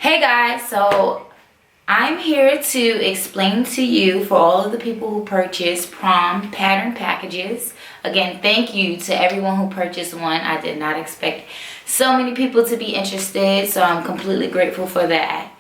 Hey guys, so I'm here to explain to you, for all of the people who purchased Prom Pattern Packages. Again, thank you to everyone who purchased one. I did not expect so many people to be interested, so I'm completely grateful for that.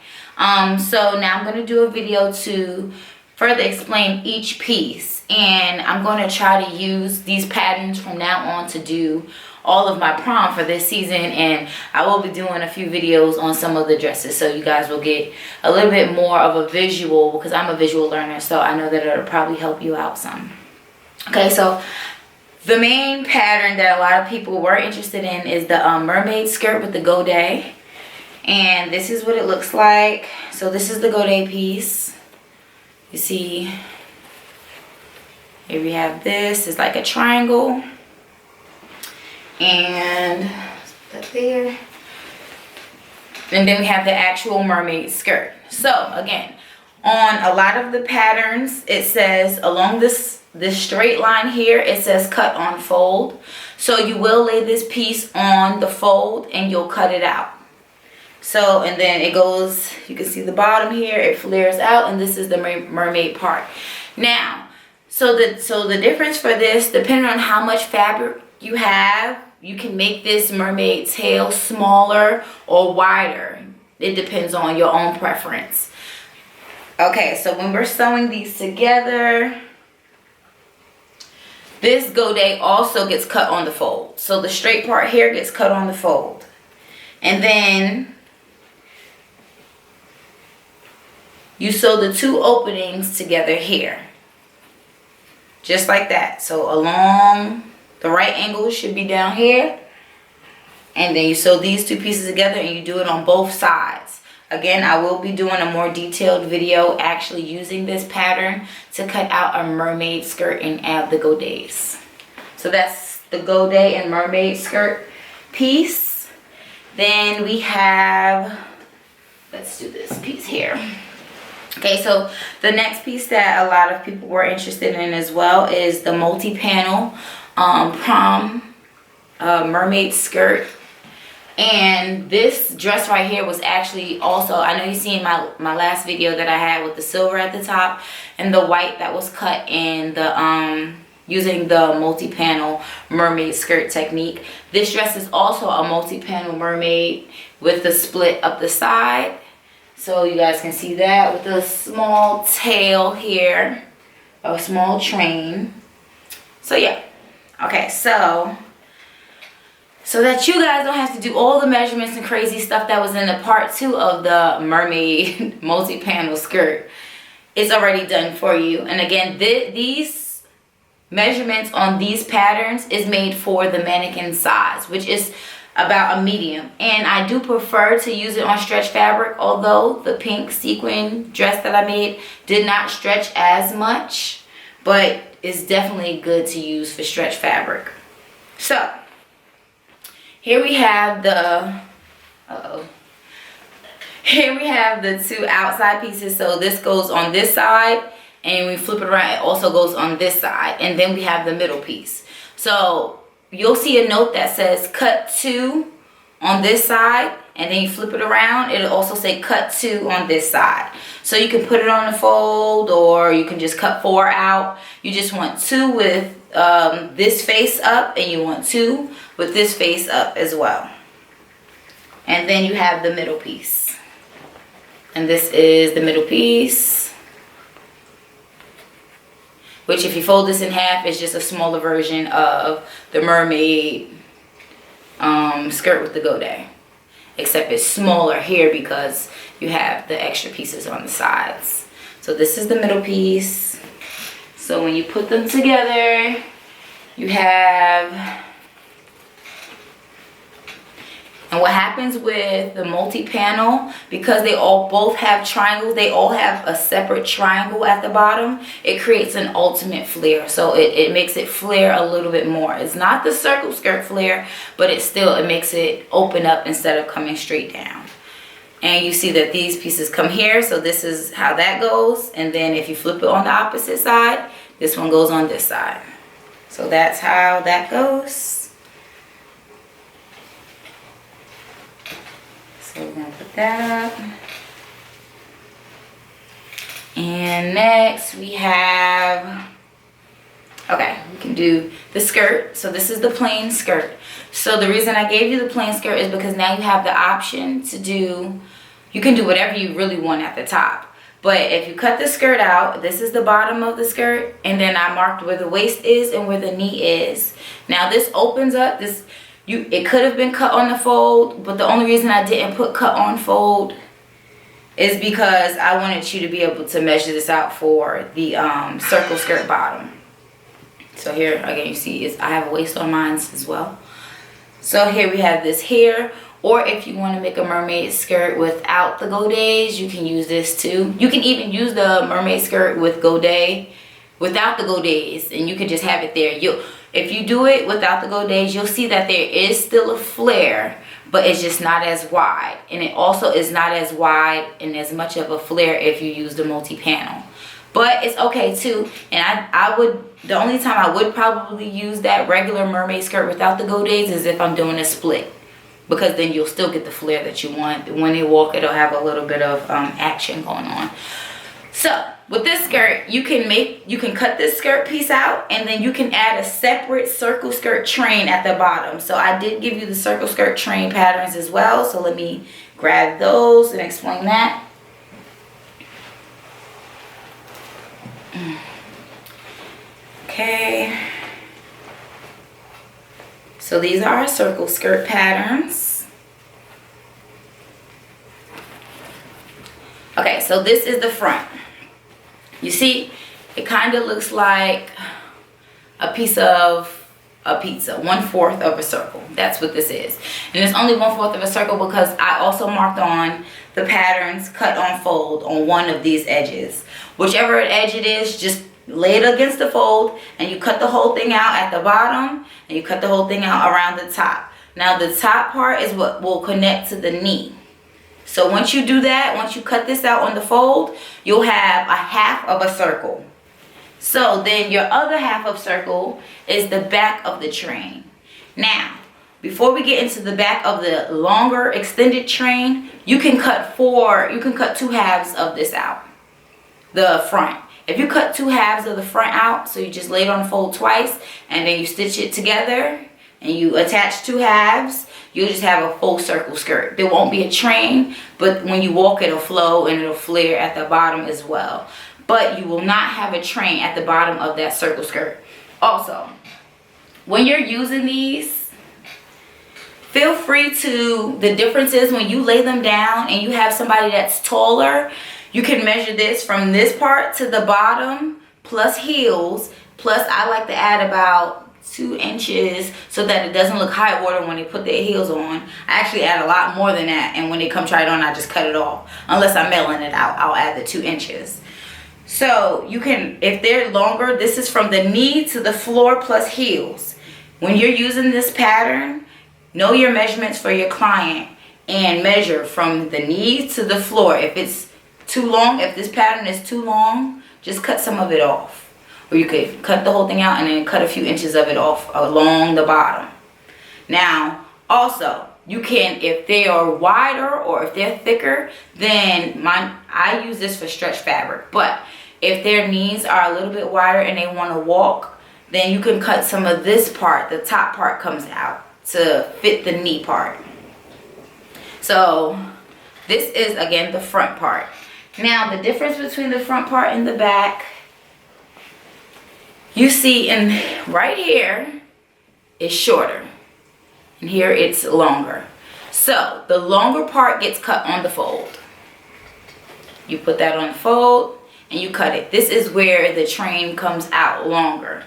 So now I'm going to do a video to further explain each piece, and I'm going to try to use these patterns from now on to do all of my prom for this season, and I will be doing a few videos on some of the dresses, so you guys will get a little bit more of a visual, because I'm a visual learner, so I know that it'll probably help you out some. Okay, so the main pattern that a lot of people were interested in is the mermaid skirt with the godet, and this is what it looks like. So this is the godet piece. You see, here we have this. It's like a triangle. And put that there. And then we have the actual mermaid skirt. So again, on a lot of the patterns, it says along this straight line here, it says cut on fold. So you will lay this piece on the fold and you'll cut it out. So, and then it goes, you can see the bottom here, it flares out, and this is the mermaid part. Now, so the difference for this, depending on how much fabric you have, you can make this mermaid tail smaller or wider. It depends on your own preference. Okay, so when we're sewing these together, this godet also gets cut on the fold. So the straight part here gets cut on the fold. And then you sew the two openings together here. Just like that. So along the right angle should be down here. And then you sew these two pieces together and you do it on both sides. Again, I will be doing a more detailed video actually using this pattern to cut out a mermaid skirt and add the godets. So that's the godet and mermaid skirt piece. Then we have, let's do this piece here. Okay, so the next piece that a lot of people were interested in as well is the multi-panel prom mermaid skirt. And this dress right here was actually also, I know you seen my last video that I had with the silver at the top and the white that was cut in the using the multi-panel mermaid skirt technique. This dress is also a multi-panel mermaid with the split up the side. So you guys can see that with a small tail here, a small train. So yeah, okay, so that you guys don't have to do all the measurements and crazy stuff that was in the part 2 of the mermaid multi-panel skirt. It's already done for you. And again, these measurements on these patterns is made for the mannequin size, which is about a medium, and I do prefer to use it on stretch fabric, although the pink sequin dress that I made did not stretch as much, but it's definitely good to use for stretch fabric. So here we have the here we have the two outside pieces. So this goes on this side, and we flip it around, it also goes on this side, and then we have the middle piece. So you'll see a note that says cut 2 on this side, and then you flip it around, it'll also say cut 2 on this side. So you can put it on the fold, or you can just cut 4 out. You just want 2 with this face up, and you want 2 with this face up as well. And then you have the middle piece, and this is the middle piece, which if you fold this in half is just a smaller version of the mermaid skirt with the godet. Except it's smaller here because you have the extra pieces on the sides. So this is the middle piece. So when you put them together, you have, and what happens with the multi-panel, because they both have triangles, they all have a separate triangle at the bottom, it creates an ultimate flare. So it makes it flare a little bit more. It's not the circle skirt flare, but it makes it open up instead of coming straight down. And you see that these pieces come here, so this is how that goes. And then if you flip it on the opposite side, this one goes on this side. So that's how that goes. So we're going to put that up. And next we have, okay, we can do the skirt. So this is the plain skirt. So the reason I gave you the plain skirt is because now you have the option to do, you can do whatever you really want at the top. But if you cut the skirt out, this is the bottom of the skirt, and then I marked where the waist is and where the knee is. Now this opens up, it could have been cut on the fold, but the only reason I didn't put cut on fold is because I wanted you to be able to measure this out for the circle skirt bottom. So here again, you see I have a waist on mine as well. So here we have this here. Or if you want to make a mermaid skirt without the godets, you can use this too. You can even use the mermaid skirt with godet, without the godets, and you can just have it there. If you do it without the godets, you'll see that there is still a flare, but it's just not as wide. And it also is not as wide and as much of a flare if you use the multi-panel. But it's okay too. And the only time I would probably use that regular mermaid skirt without the godets is if I'm doing a split. Because then you'll still get the flare that you want. When they walk, it'll have a little bit of action going on. So with this skirt, you can cut this skirt piece out, and then you can add a separate circle skirt train at the bottom. So I did give you the circle skirt train patterns as well. So let me grab those and explain that. Okay. So these are our circle skirt patterns. Okay, so this is the front. You see, it kind of looks like a piece of a pizza, 1/4 of a circle. That's what this is. And it's only 1/4 of a circle because I also marked on the patterns cut on fold on one of these edges. Whichever edge it is, just lay it against the fold, and you cut the whole thing out at the bottom, and you cut the whole thing out around the top. Now the top part is what will connect to the knee. So once you do that, once you cut this out on the fold, you'll have a half of a circle. So then your other half of circle is the back of the train. Now, before we get into the back of the longer extended train, you can cut 2 halves of this out. The front. If you cut 2 halves of the front out, so you just lay it on the fold twice, and then you stitch it together, and you attach 2 halves, you'll just have a full circle skirt. There won't be a train, but when you walk, it'll flow and it'll flare at the bottom as well. But you will not have a train at the bottom of that circle skirt. Also, when you're using these, feel free to, the difference is when you lay them down and you have somebody that's taller, you can measure this from this part to the bottom plus heels, plus I like to add about 2 inches so that it doesn't look high water when they put their heels on. I actually add a lot more than that, and when they come try it on, I just cut it off. Unless I'm mailing it out, I'll add the 2 inches. So you can, if they're longer, this is from the knee to the floor plus heels. When you're using this pattern, know your measurements for your client and measure from the knee to the floor. If it's too long, if this pattern is too long, just cut some of it off. Or you could cut the whole thing out and then cut a few inches of it off along the bottom. Now, also, you can, if they are wider or if they're thicker, then I use this for stretch fabric. But if their knees are a little bit wider and they want to walk, then you can cut some of this part, the top part comes out to fit the knee part. So this is, again, the front part. Now, the difference between the front part and the back, you see right here is shorter, and here it's longer. So the longer part gets cut on the fold. You put that on the fold and you cut it. This is where the train comes out longer.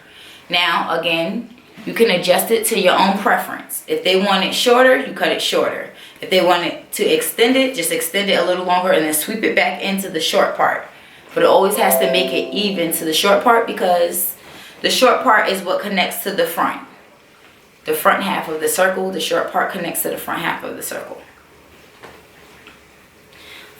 Now, again, you can adjust it to your own preference. If they want it shorter, you cut it shorter. If they want it to extend it, just extend it a little longer and then sweep it back into the short part. But it always has to make it even to the short part, because the short part is what connects to the front. The front half of the circle, the short part connects to the front half of the circle.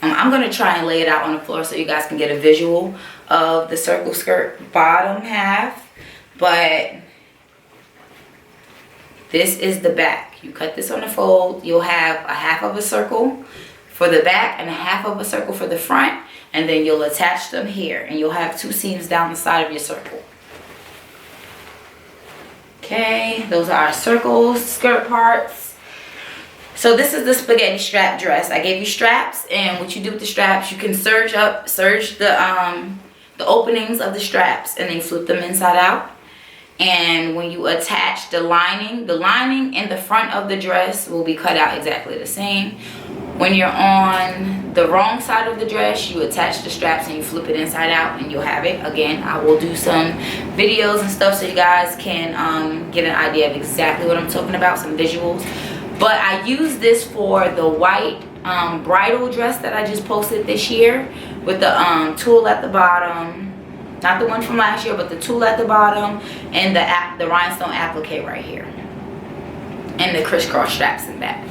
I'm going to try and lay it out on the floor so you guys can get a visual of the circle skirt bottom half. But this is the back. You cut this on the fold, you'll have a half of a circle for the back and a half of a circle for the front, and then you'll attach them here, and you'll have 2 seams down the side of your circle. Okay, those are our circle skirt parts. So this is the spaghetti strap dress. I gave you straps, and what you do with the straps, you can serge the openings of the straps, and then flip them inside out. And when you attach the lining in the front of the dress will be cut out exactly the same. When you're on the wrong side of the dress, you attach the straps and you flip it inside out, and you'll have it. Again, I will do some videos and stuff so you guys can get an idea of exactly what I'm talking about, some visuals. But I use this for the white bridal dress that I just posted this year with the tulle at the bottom. Not the one from last year, but the tulle at the bottom, and the rhinestone applique right here, and the crisscross straps in back.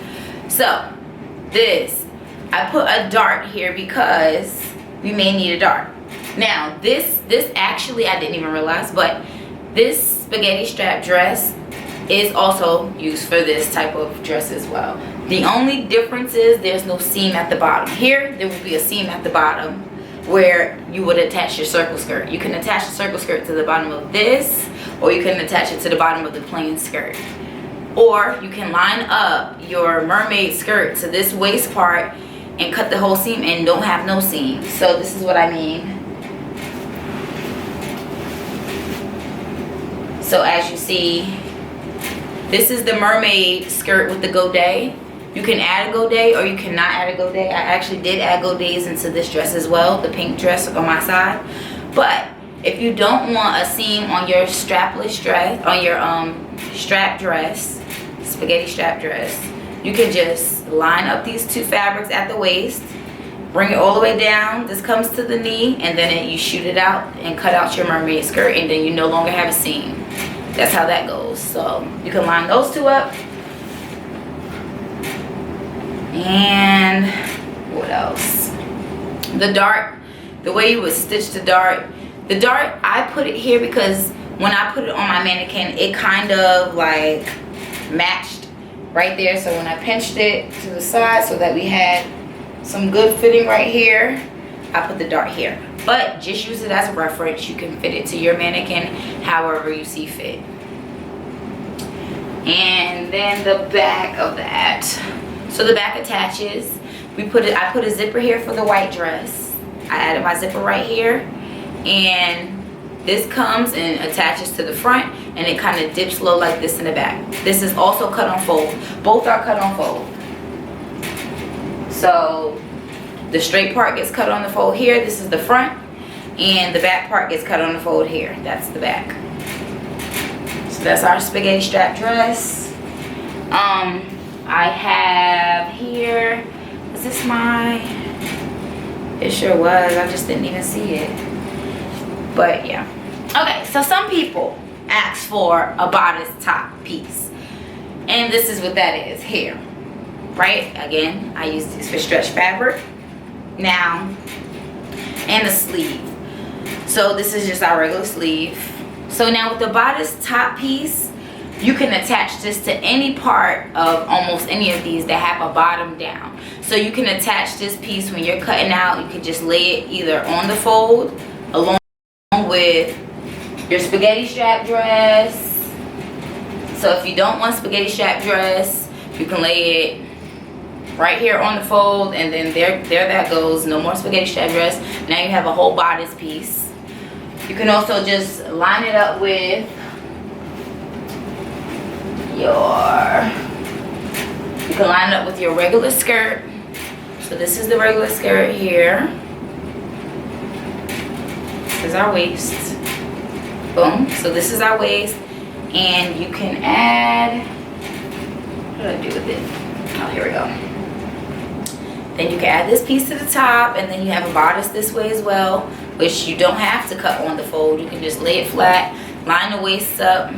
So this, I put a dart here because we may need a dart. Now this actually, I didn't even realize, but this spaghetti strap dress is also used for this type of dress as well. The only difference is there's no seam at the bottom. Here there will be a seam at the bottom where you would attach your circle skirt. You can attach the circle skirt to the bottom of this, or you can attach it to the bottom of the plain skirt. Or you can line up your mermaid skirt to this waist part and cut the whole seam and don't have no seam. So this is what I mean. So as you see, this is the mermaid skirt with the godet. You can add a godet or you cannot add a godet. I actually did add godets into this dress as well, the pink dress on my side. But if you don't want a seam on your strapless dress, on your strap dress, spaghetti strap dress, you can just line up these 2 fabrics at the waist, bring it all the way down. This comes to the knee, and then you shoot it out and cut out your mermaid skirt, and then you no longer have a seam. That's how that goes. So you can line those 2 up. And what else? The dart, the way you would stitch the dart, I put it here because when I put it on my mannequin, it kind of like matched right there. So when I pinched it to the side so that we had some good fitting right here, I put the dart here. But just use it as a reference. You can fit it to your mannequin however you see fit. And then the back of that. So the back attaches. I put a zipper here for the white dress. I added my zipper right here, and this comes and attaches to the front, and it kind of dips low like this in the back. This is also cut on fold. Both are cut on fold. So the straight part gets cut on the fold here. This is the front, and the back part gets cut on the fold here. That's the back. So that's our spaghetti strap dress. I have here, is this it sure was, I just didn't even see it. But yeah. Okay, so some people ask for a bodice top piece. And this is what that is here. Right? Again, I use this for stretch fabric. Now, and the sleeve. So this is just our regular sleeve. So now with the bodice top piece, you can attach this to any part of almost any of these that have a bottom down. So you can attach this piece when you're cutting out. You can just lay it either on the fold along with your spaghetti strap dress. So if you don't want spaghetti strap dress, you can lay it right here on the fold, and then there that goes. No more spaghetti strap dress. Now you have a whole bodice piece. You can also just line it up with you can line it up with your regular skirt. So this is the regular skirt here. This is our waist. Boom. So this is our waist, and you can add, what do I do with it? Oh, here we go. Then you can add this piece to the top, and then you have a bodice this way as well, which you don't have to cut on the fold. You can just lay it flat, line the waist up,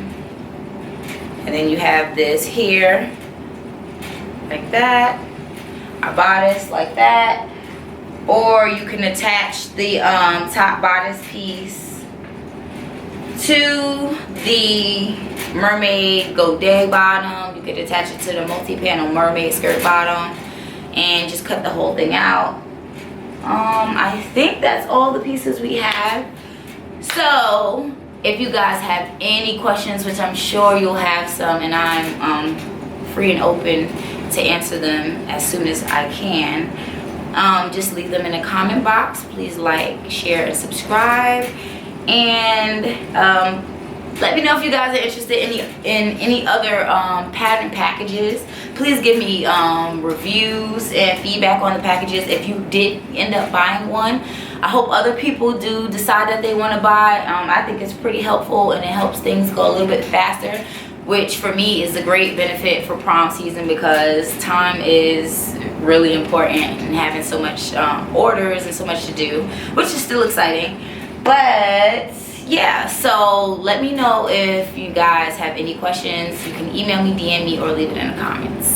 and then you have this here, like that, a bodice like that. Or you can attach the top bodice piece to the mermaid godet bottom. You could attach it to the multi-panel mermaid skirt bottom. and just cut the whole thing out. I think that's all the pieces we have. So if you guys have any questions, which I'm sure you'll have some, and I'm free and open to answer them as soon as I can, just leave them in the comment box. Please like, share, and subscribe, and let me know if you guys are interested in any other pattern packages. Please give me reviews and feedback on the packages if you did end up buying one. I hope other people do decide that they want to buy. I think it's pretty helpful, and it helps things go a little bit faster, which for me is a great benefit for prom season, because time is really important, and having so much orders and so much to do, which is still exciting. But yeah, so let me know if you guys have any questions. You can email me, DM me, or leave it in the comments.